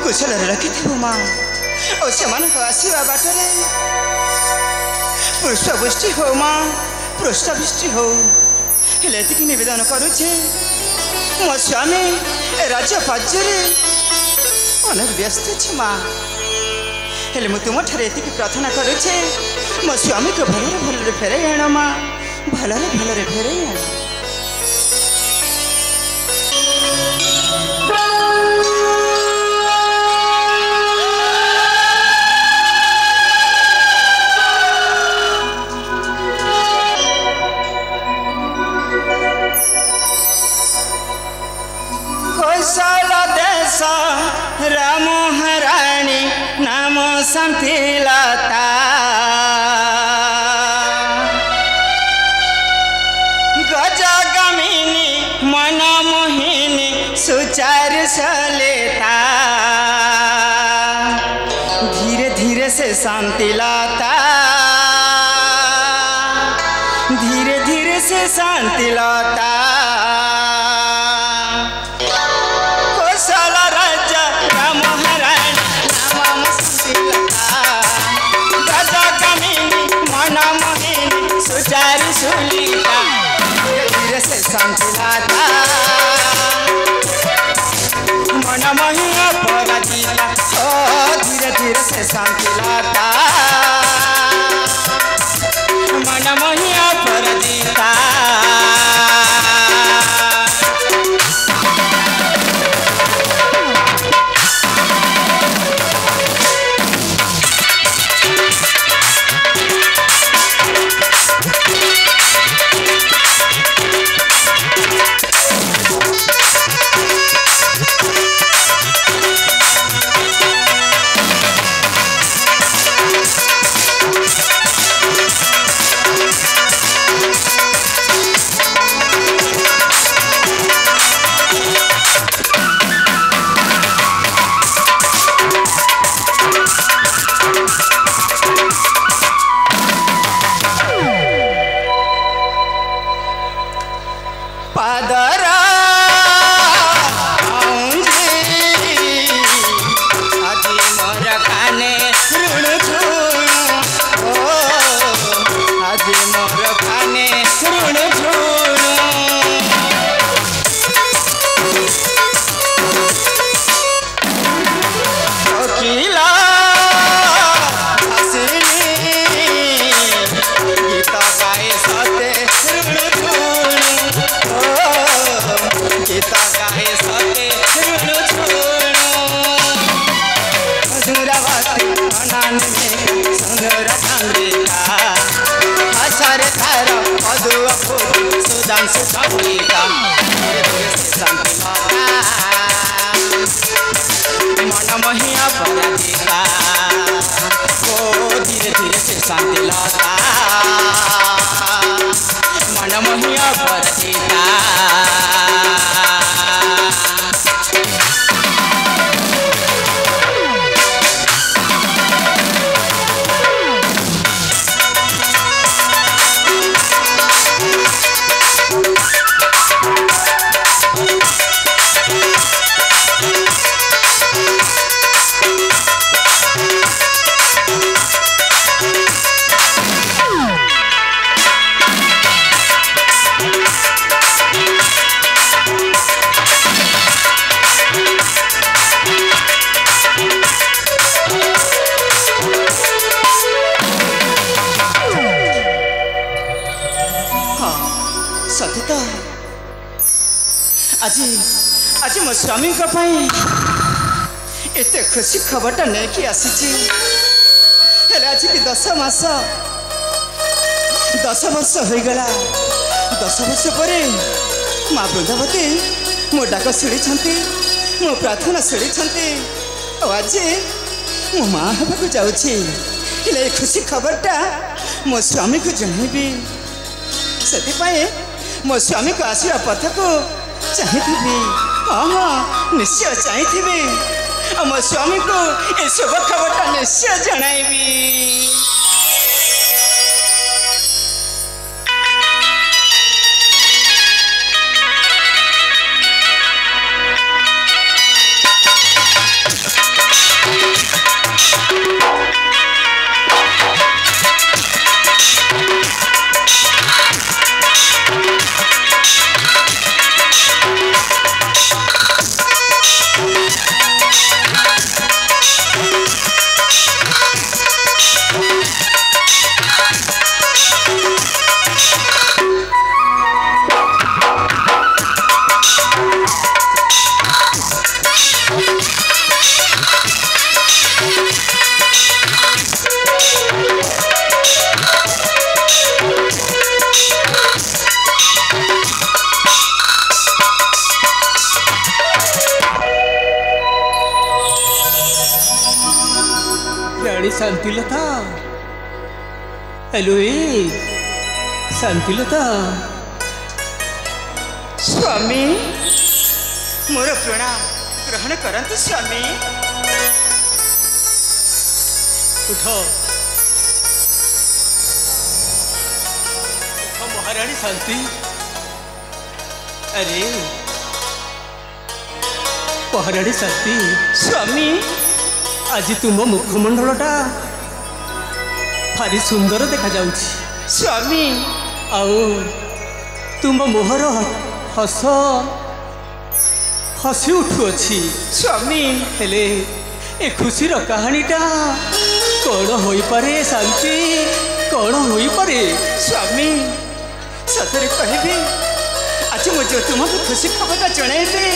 कुशल रखिथु माँ और से आसवा बाटरे पुष्पवृष्टि हो माँ पृष्ठवृष्टि हो हेले नवेदन करुचे मो स्वामी राज्य पाज्य अनेक व्यस्त अच्छे माँ हेले मु तुम ठारे एति प्रार्थना करुचे मो स्वामी को भलरे भलरे फेरे आण माँ भलरे भलरे फेरे आण राम हराणी नाम शांतिलता गजगमिनी मन मोहिनी सुचार सलेता धीरे धीरे से शांतिलता धीरे धीरे से शांतिलता सुलिता धीरे से शांतिलता मन महिया पराजिता ओ धीरे धीरे से शांतिलता मन महिया पराजिता मन महिया पराजिता ओ धीरे धीरे से शांतिलता मन महिया पराजिता आज मो स्वामी एत खुशी खबरटा नहीं आसी आज भी 10 मास 10 वर्ष हो गला 10 वर्ष पर माँ बृंदावती मो डाक शुणी मो प्रार्थना शुणी आज मो माँ हवा जाऊे खुशी खबरटा मो स्वामी को जनइबी से मो स्वामी को आसवा पथ को चाहिए हाँ हाँ निश्चय चाहिए मो स्वामी को ये शुभ खबरटा निश्चय जनइबी। रानी शांतिलता हेलो शांतिलता स्वामी मोर प्रणाम ग्रहण करंतु स्वामी। उठ महारानी शांति। अरे महारानी शांति स्वामी आज तुम मुखमंडलटा भारी सुंदर देखा जाउछि स्वामी। आउ तुम मोहर हस हसी उठुअछि स्वामी। हेले ए खुशीर कहानीटा कौन होई पारे शांति कौन होई पारे स्वामी? सतरे कहबी आज मुझे तुमको खुशी खबर जणाइबे।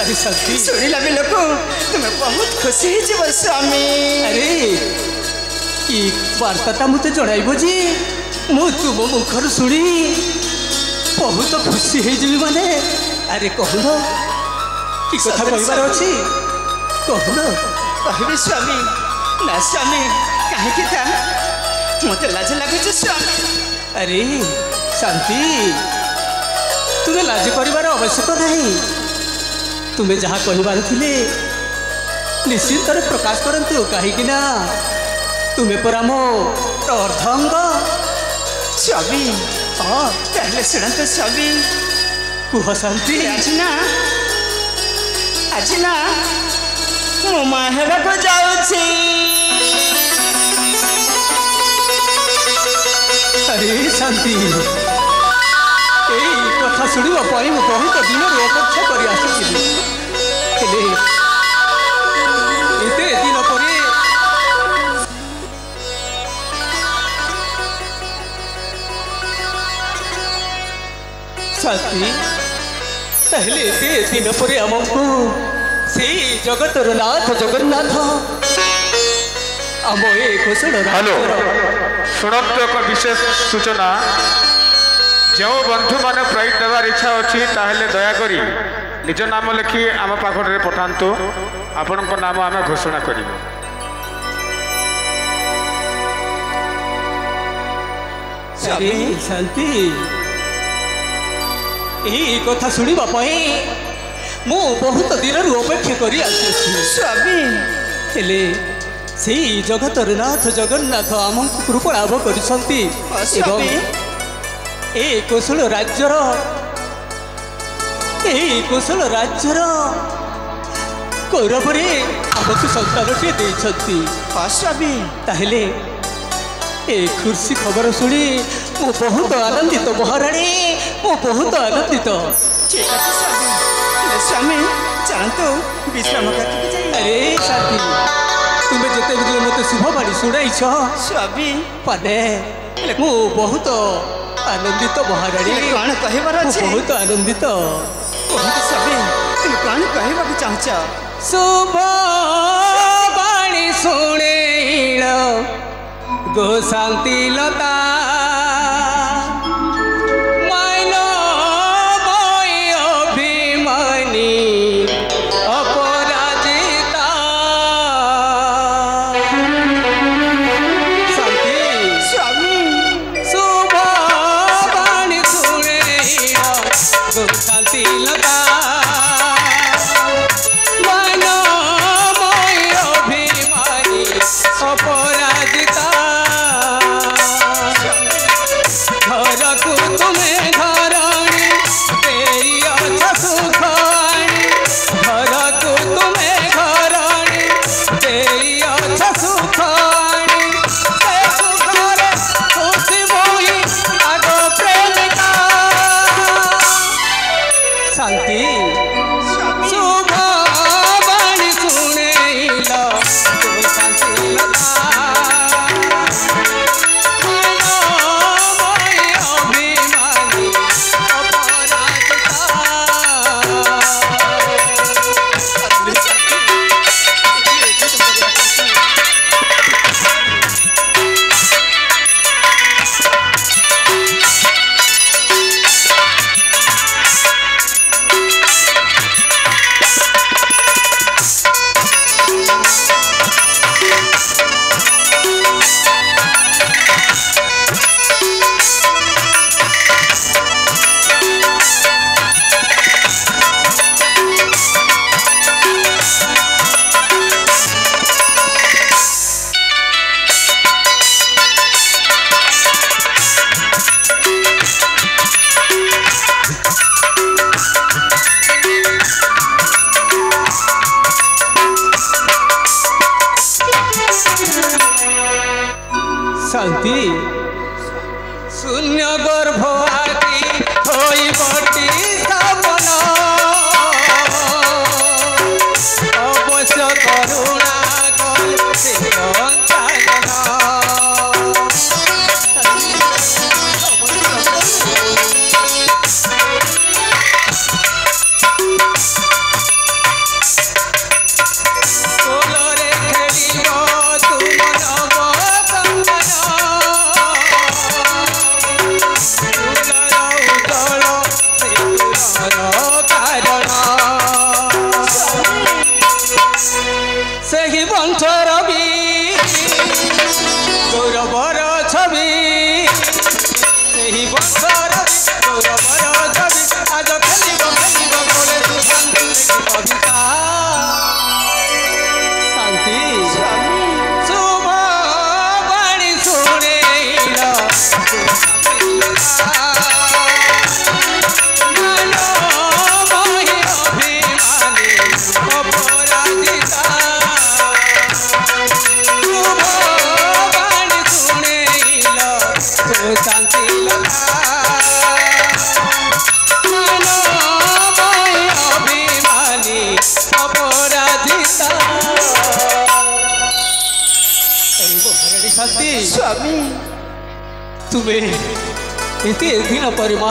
अरे शांति शुणिला बेलू तुम्हें बहुत खुशी हो स्वामी। अरे ये वार्ताटा मत जणाइब जे मु तुम मुखर शुणी बहुत खुशी हो माने। अरे कहून कि कथा कहबार अच्छी कहून। कहबी स्वामी। ना स्वामी कहीं था मत लाज लगुच स्वामी। अरे शांति तुम्हें लाज कर आवश्यक नहीं। तुम्हें जहाँ कहबार थिले निश्चित प्रकाश करंतु कहीं ना तुम्हें परा मो अर्धांग स्वामी। हाँ ताहले शुणु स्वामी। कुह शांति आज ना मो माँ हेबाकु जाउछि। अरे शांति यही कथा शुणा बहुत दिन अपेक्षा कर आसुली एते दिन पर शांति ताहले एते दिन पर आमको से जगतर नाथ जगन्नाथ आम ए घोषण। हेलो शुणु एक विशेष सूचना जो बंधु माने प्राइज देवार इच्छा अच्छी ताहले दयाकोरी निज नाम लिखि आम पाखरे पठातु आपण नाम आम घोषणा करूँ। शांति यही कथा शुणापी मु बहुत दिन अपेक्षा कर स्वामी। हेले से जगतर नाथ जगन्नाथ आम कृपा लाभ करिसंती एवं ए कौशल राज्यर गौरवरे आमको संतानटे देइछंती। स्वामी ताहले ए खुशी खबर शुणी मु बहुत आनंदित महाराणी मु बहुत आनंदित। ठीक है स्वामी। स्वामी चलतु विश्राम करके जाइए। अरे शांति तुम्हें जिते भी मत शुभवाणी शुणाई स्वामी पाने मु बहुत आनंदित महाराणी। कौन कहबार अछि? बहुत आनंदित। स्वामी तुम कौन कहबाक चाहछ? शुभ वाणी शुणेल गो शांति लता अपराजिता शांति शून्य गर्भ आदि होई बटी स्थापन अवश्य करुणा कर से सही बंशर भी गौरवर छवि सही बंशर गौरवर छवि आज खेलिब बोले तू शांति कविता शांति शुभ बाणी शुणेला शांति अभिमानी अपराजिता शांति स्वामी तुम्हें इतने दिन परिमा